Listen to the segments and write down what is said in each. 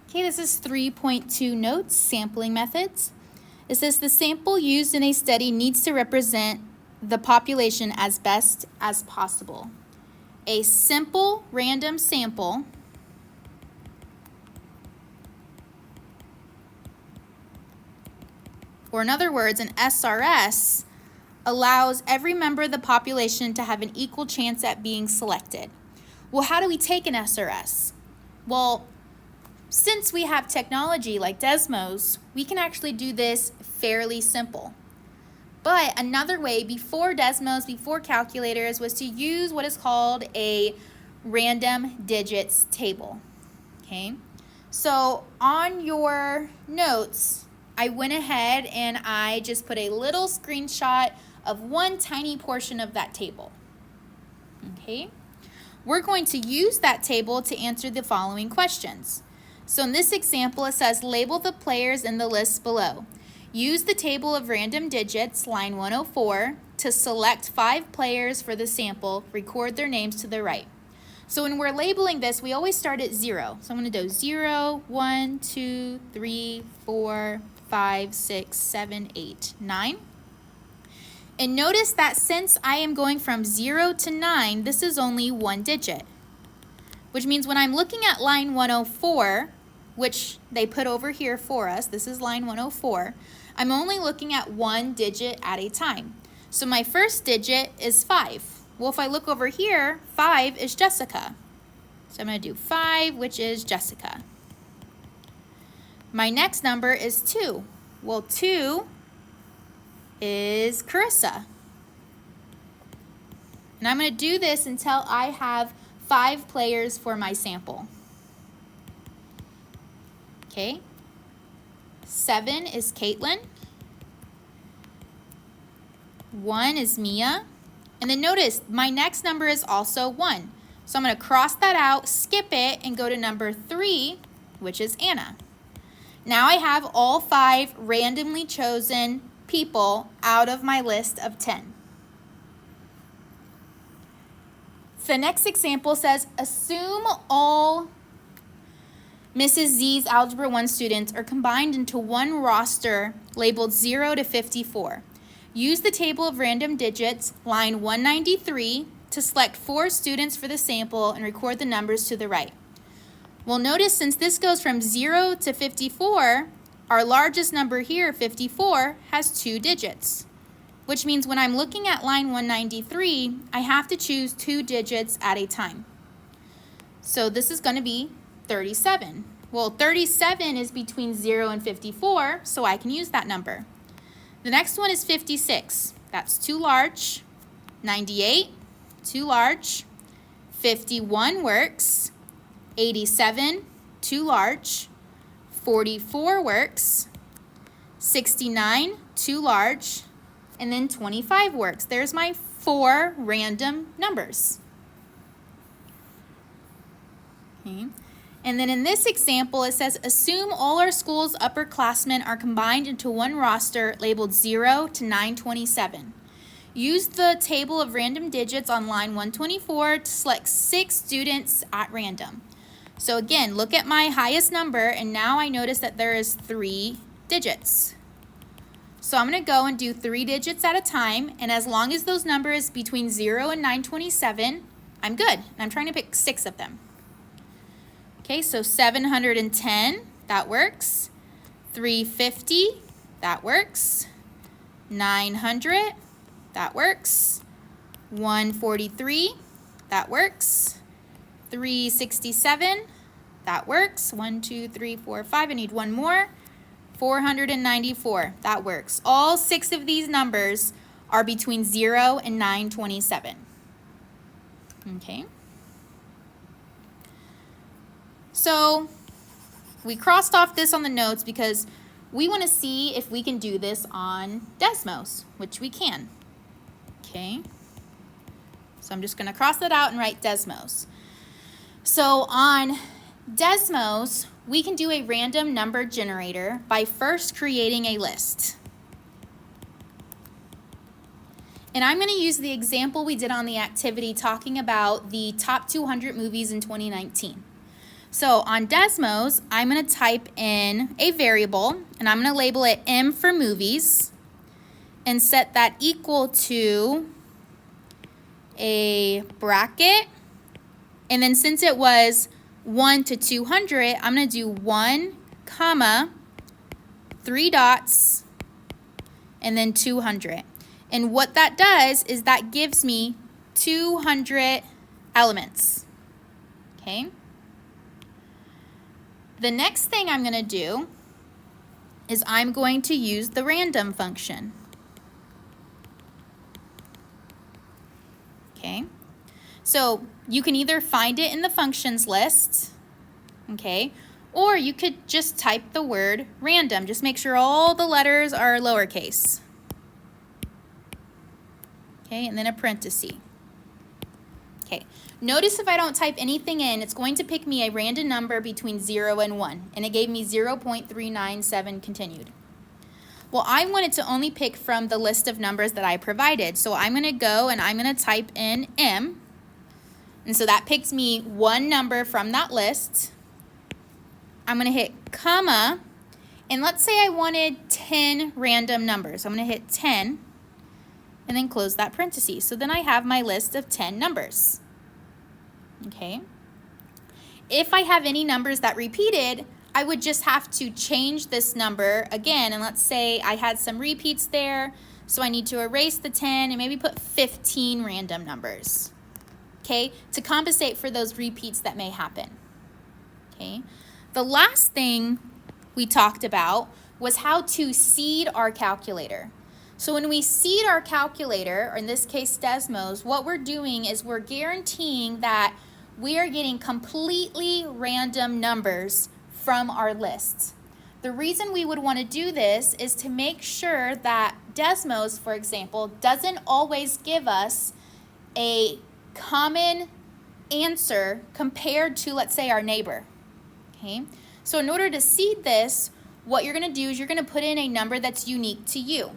Okay, this is 3.2 notes, sampling methods. It says the sample used in a study needs to represent the population as best as possible. A simple random sample or in other words, an SRS allows every member of the population to have an equal chance at being selected. Well, how do we take an SRS? Well, since we have technology like Desmos, we can actually do this fairly simple. But another way before Desmos, before calculators, was to use what is called a random digits table. Okay, so on your notes, I went ahead and I just put a little screenshot of one tiny portion of that table. Okay, we're going to use that table to answer the following questions. So in this example, it says label the players in the list below. Use the table of random digits, line 104, to select 5 players for the sample. Record their names to the right. So when we're labeling this, we always start at 0. So I'm going to do 0, 1, 2, 3, 4, 5, 6, 7, 8, 9. And notice that since I am going from 0 to 9, this is only one digit. Which means when I'm looking at line 104, which they put over here for us, this is line 104, I'm only looking at one digit at a time. So my first digit is 5. Well, if I look over here, 5 is Jessica. So I'm going to do 5, which is Jessica. My next number is 2. Well, 2 is Carissa. And I'm going to do this until I have 5 players for my sample. Okay. 7 is Caitlin. 1 is Mia. And then notice my next number is also 1. So I'm going to cross that out, skip it, and go to number 3, which is Anna. Now I have all 5 randomly chosen people out of my list of 10. The next example says, assume all Mrs. Z's Algebra 1 students are combined into one roster labeled 0 to 54. Use the table of random digits, line 193, to select 4 students for the sample and record the numbers to the right. Well, notice since this goes from 0 to 54, our largest number here, 54, has 2 digits, which means when I'm looking at line 193, I have to choose 2 digits at a time. So this is going to be 37. Well, 37 is between 0 and 54, so I can use that number. The next one is 56. That's too large. 98, too large. 51 works. 87, too large. 44 works. 69, too large. And then 25 works. There's my 4 random numbers. Okay. And then in this example, it says, assume all our school's upperclassmen are combined into one roster labeled 0 to 927. Use the table of random digits on line 124 to select 6 students at random. So again, look at my highest number, and now I notice that there is 3 digits. So I'm going to go and do 3 digits at a time, and as long as those numbers between 0 and 927, I'm good. And I'm trying to pick 6 of them. Okay, so 710, that works. 350, that works. 900, that works. 143, that works. 367, that works. 1, 2, 3, 4, 5. I need one more. 494, that works. All 6 of these numbers are between 0 and 927. Okay. So we crossed off this on the notes because we want to see if we can do this on Desmos, which we can. Okay. So I'm just going to cross that out and write Desmos. So on Desmos, we can do a random number generator by first creating a list. And I'm going to use the example we did on the activity talking about the top 200 movies in 2019. So on Desmos, I'm going to type in a variable, and I'm going to label it M for movies, and set that equal to a bracket. And then since it was 1 to 200, I'm going to do 1, comma, 3 dots, and then 200. And what that does is that gives me 200 elements. Okay? The next thing I'm going to do is I'm going to use the random function. Okay? So you can either find it in the functions list, okay, or you could just type the word random. Just make sure all the letters are lowercase. Okay, and then a parenthesis. Okay, notice if I don't type anything in, it's going to pick me a random number between 0 and 1, and it gave me 0.397 continued. Well, I wanted to only pick from the list of numbers that I provided, so I'm going to go and I'm going to type in M, and so that picks me one number from that list. I'm going to hit comma, and let's say I wanted 10 random numbers. I'm going to hit 10, and then close that parenthesis. So then I have my list of 10 numbers. Okay. If I have any numbers that repeated, I would just have to change this number again. And let's say I had some repeats there, so I need to erase the 10 and maybe put 15 random numbers, okay, to compensate for those repeats that may happen. Okay. The last thing we talked about was how to seed our calculator. So when we seed our calculator, or in this case Desmos, what we're doing is we're guaranteeing that we are getting completely random numbers from our lists. The reason we would want to do this is to make sure that Desmos, for example, doesn't always give us a common answer compared to, let's say, our neighbor. Okay? So in order to seed this, what you're going to do is you're going to put in a number that's unique to you.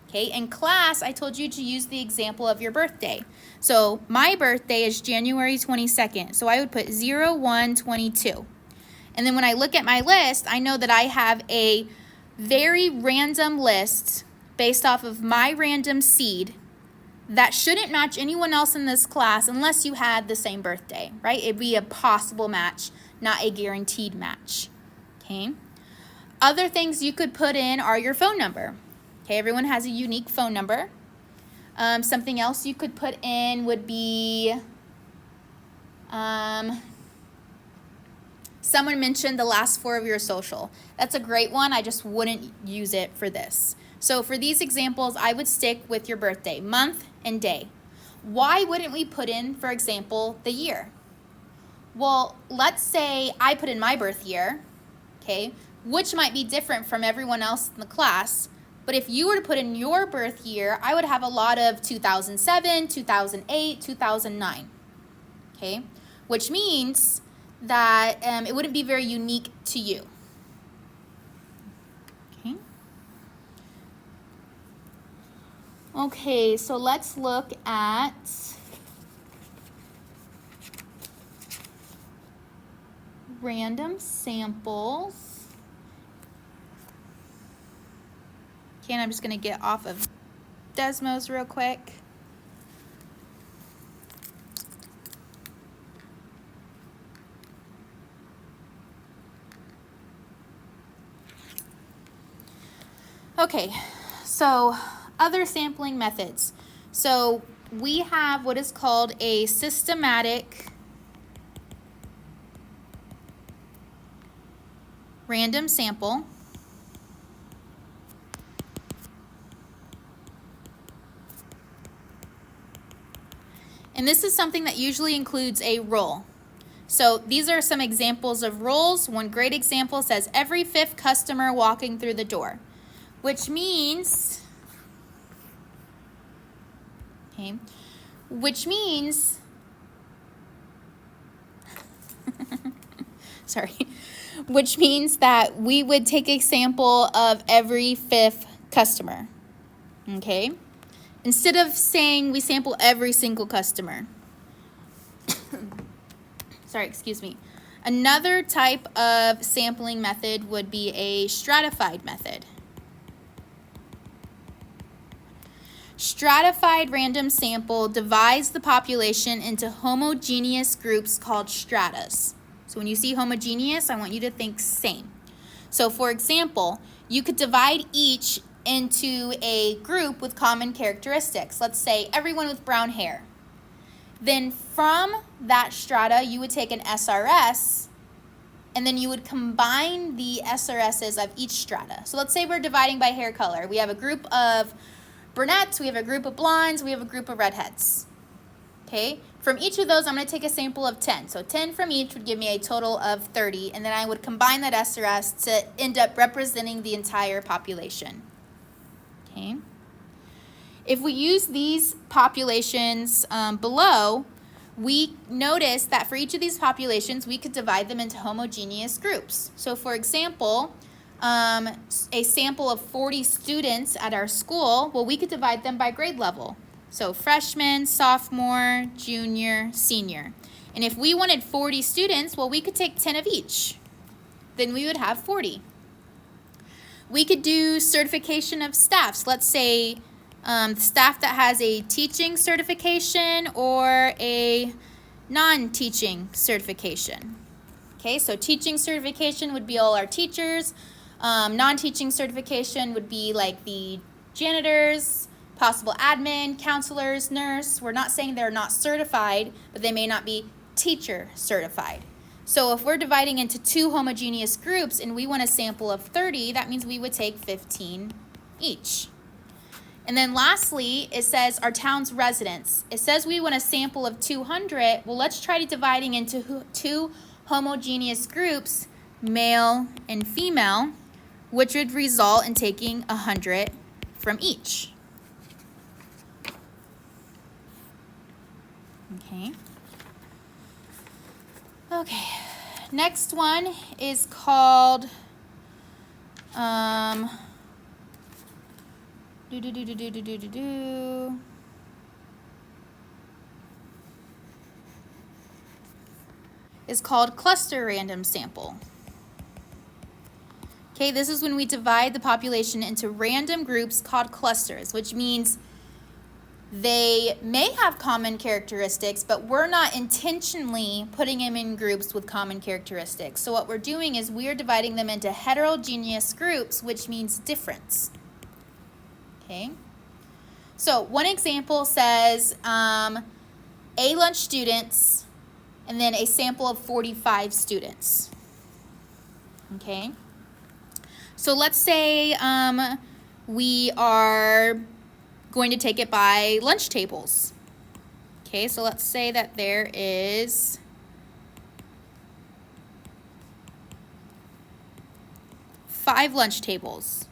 Okay, in class, I told you to use the example of your birthday. So my birthday is January 22nd, so I would put 0122. And then when I look at my list, I know that I have a very random list based off of my random seed that shouldn't match anyone else in this class unless you had the same birthday, right? It'd be a possible match, not a guaranteed match. Okay. Other things you could put in are your phone number. Okay, everyone has a unique phone number. Something else you could put in would be, someone mentioned the last 4 of your social. That's a great one. I just wouldn't use it for this. So for these examples, I would stick with your birthday, month and day. Why wouldn't we put in, for example, the year? Well, let's say I put in my birth year, okay, which might be different from everyone else in the class. But if you were to put in your birth year, I would have a lot of 2007, 2008, 2009, okay? Which means that it wouldn't be very unique to you, okay? Okay, so let's look at random samples. And I'm just going to get off of Desmos real quick. Okay, so other sampling methods. So we have what is called a systematic random sample. And this is something that usually includes a rule. So these are some examples of rules. One great example says every 5th customer walking through the door, which means, which means that we would take a sample of every 5th customer, okay? Instead of saying we sample every single customer. Sorry, excuse me. Another type of sampling method would be a stratified method. Stratified random sample divides the population into homogeneous groups called stratas. So when you see homogeneous, I want you to think same. So for example, you could divide each into a group with common characteristics. Let's say everyone with brown hair. Then from that strata, you would take an SRS, and then you would combine the SRSs of each strata. So let's say we're dividing by hair color. We have a group of brunettes, we have a group of blondes, we have a group of redheads. Okay, from each of those, I'm going to take a sample of 10. So 10 from each would give me a total of 30, and then I would combine that SRS to end up representing the entire population. Okay. If we use these populations below, we notice that for each of these populations, we could divide them into homogeneous groups. So for example, a sample of 40 students at our school, well, we could divide them by grade level. So freshman, sophomore, junior, senior. And if we wanted 40 students, well, we could take 10 of each. Then we would have 40. We could do certification of staffs. Let's say staff that has a teaching certification or a non-teaching certification. Okay, so teaching certification would be all our teachers. Non-teaching certification would be like the janitors, possible admin, counselors, nurse. We're not saying they're not certified, but they may not be teacher certified. So if we're dividing into two homogeneous groups and we want a sample of 30, that means we would take 15 each. And then lastly, it says our town's residents. It says we want a sample of 200. Well, let's try dividing into two homogeneous groups, male and female, which would result in taking 100 from each. Okay, next one is called is called cluster random sample. Okay, this is when we divide the population into random groups called clusters, which means they may have common characteristics, but we're not intentionally putting them in groups with common characteristics. So what we're doing is we're dividing them into heterogeneous groups, which means difference. Okay. So one example says A lunch students and then a sample of 45 students. Okay. So let's say we are going to take it by lunch tables. Okay, so let's say that there is five lunch tables,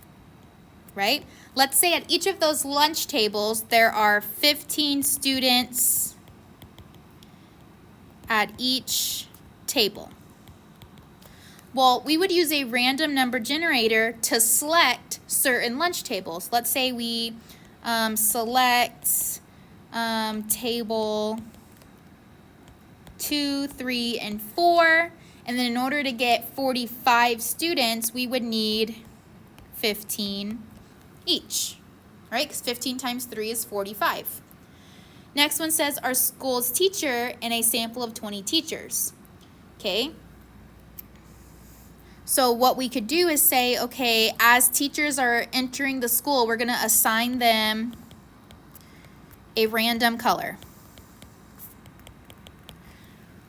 right? Let's say at each of those lunch tables there are 15 students at each table. Well, we would use a random number generator to select certain lunch tables. Let's say we select table 2, 3, and 4, and then in order to get 45 students, we would need 15 each, right? Because 15 times 3 is 45. Next one says our school's teacher and a sample of 20 teachers. Okay. So what we could do is say, okay, as teachers are entering the school, we're going to assign them a random color.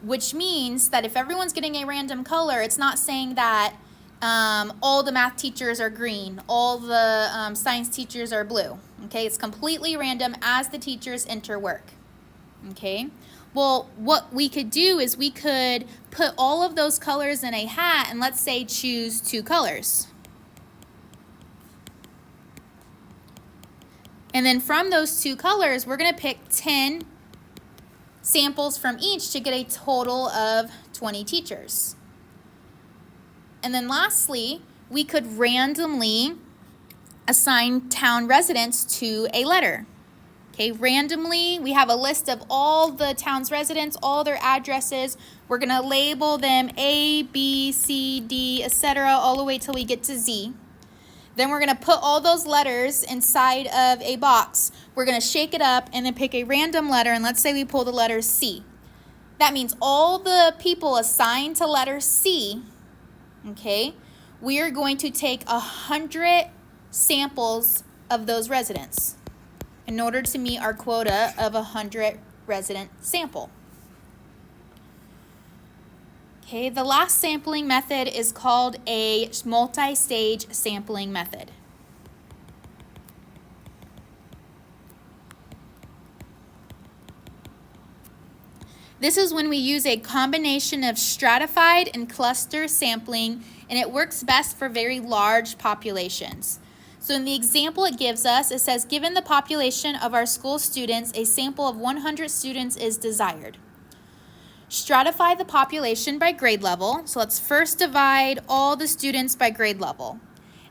Which means that if everyone's getting a random color, it's not saying that all the math teachers are green, all the science teachers are blue. Okay, it's completely random as the teachers enter work. Okay. Well, what we could do is we could put all of those colors in a hat and let's say choose 2 colors. And then from those 2 colors, we're going to pick 10 samples from each to get a total of 20 teachers. And then lastly, we could randomly assign town residents to a letter. Okay, randomly, we have a list of all the town's residents, all their addresses. We're going to label them A, B, C, D, etc., all the way till we get to Z. Then we're going to put all those letters inside of a box. We're going to shake it up and then pick a random letter, and let's say we pull the letter C. That means all the people assigned to letter C, okay, we are going to take 100 samples of those residents in order to meet our quota of 100 resident sample. Okay, the last sampling method is called a multi-stage sampling method. This is when we use a combination of stratified and cluster sampling, and it works best for very large populations. So in the example it gives us, it says, given the population of our school students, a sample of 100 students is desired. Stratify the population by grade level. So let's first divide all the students by grade level.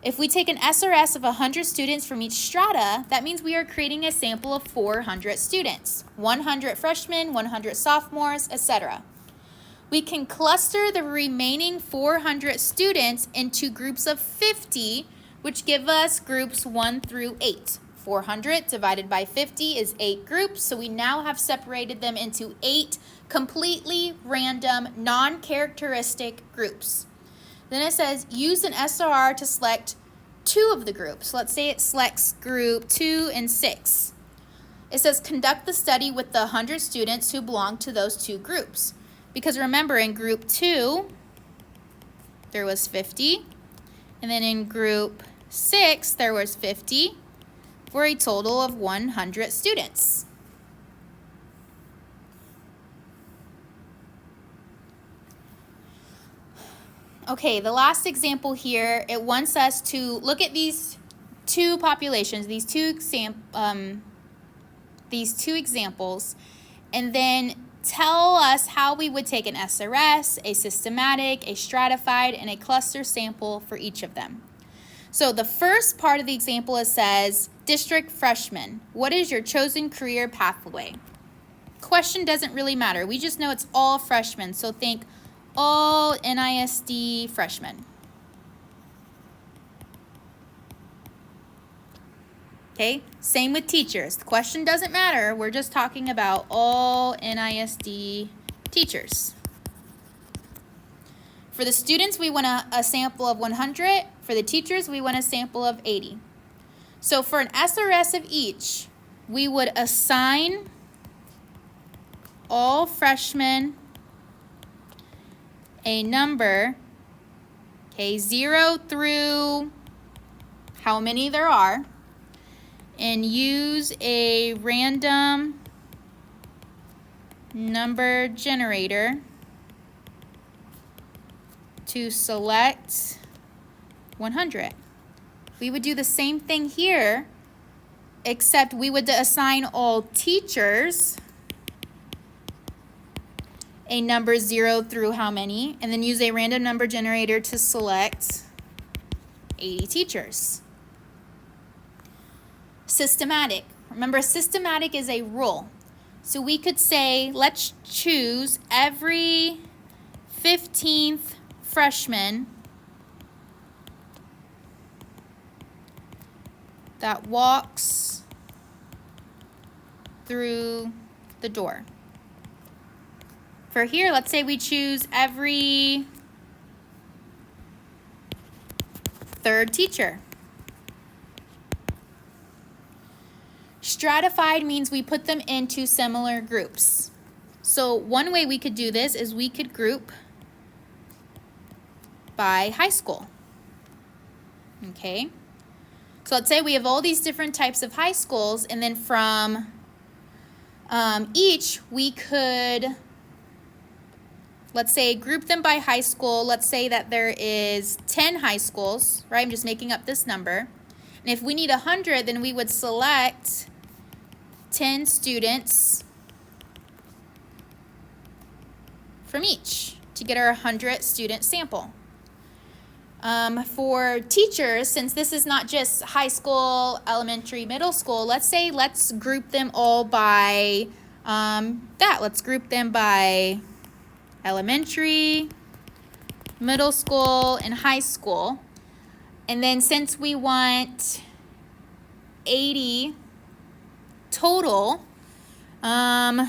If we take an SRS of 100 students from each strata, that means we are creating a sample of 400 students, 100 freshmen, 100 sophomores, etc. We can cluster the remaining 400 students into groups of 50, which give us groups 1 through 8. 400 divided by 50 is 8 groups, so we now have separated them into 8 completely random, non-characteristic groups. Then it says use an SRR to select 2 of the groups. Let's say it selects group 2 and 6. It says conduct the study with the 100 students who belong to those 2 groups. Because remember, in group 2, there was 50. And then in group 6, there was 50, for a total of 100 students. Okay, the last example here, it wants us to look at these 2 populations, these two examples, and then tell us how we would take an SRS, a systematic, a stratified, and a cluster sample for each of them. So the first part of the example, it says, district freshman, what is your chosen career pathway? Question doesn't really matter. We just know it's all freshmen, so think all NISD freshmen. Okay, same with teachers. The question doesn't matter. We're just talking about all NISD teachers. For the students, we want a sample of 100. For the teachers, we want a sample of 80. So for an SRS of each, we would assign all freshmen a number, okay, 0 through how many there are, and use a random number generator to select 100. We would do the same thing here, except we would assign all teachers a number 0 through how many, and then use a random number generator to select 80 teachers. Systematic. Remember, systematic is a rule. So we could say, let's choose every 15th freshman that walks through the door. For here, let's say we choose every 3rd teacher. Stratified means we put them into similar groups. So one way we could do this is we could group by high school. Okay? So let's say we have all these different types of high schools, and then from each we could, let's say, group them by high school. Let's say that there is 10 high schools, right? I'm just making up this number. And if we need 100, then we would select 10 students from each to get our 100 student sample. For teachers, since this is not just high school, elementary, middle school, let's group them all by that. Let's group them by elementary, middle school, and high school. And then since we want 80 total, a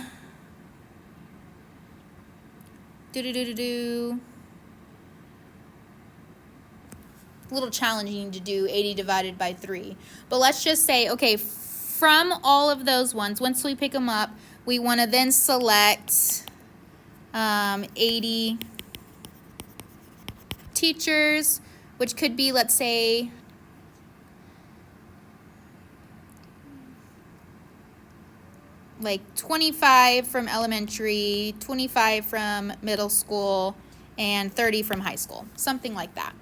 little challenging to do 80 divided by 3. But let's just say, okay, from all of those ones, once we pick them up, we want to then select 80 teachers, which could be, let's say, like 25 from elementary, 25 from middle school, and 30 from high school, something like that.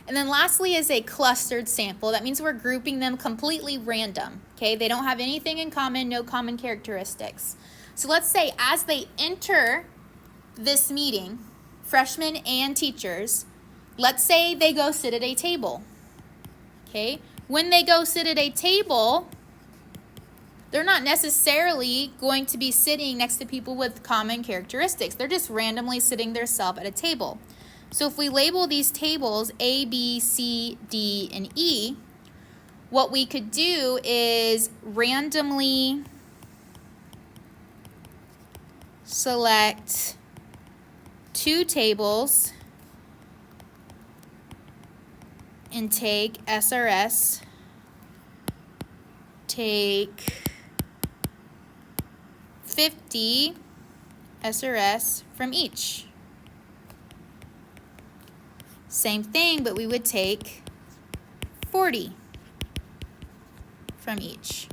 And then lastly is a clustered sample. That means we're grouping them completely random, okay? They don't have anything in common, no common characteristics. So let's say as they enter this meeting, freshmen and teachers, let's say they go sit at a table, okay? When they go sit at a table, they're not necessarily going to be sitting next to people with common characteristics. They're just randomly sitting themselves at a table. So if we label these tables A, B, C, D, and E, what we could do is randomly select 2 tables and take SRS, take 50 SRS from each. Same thing, but we would take 40 from each.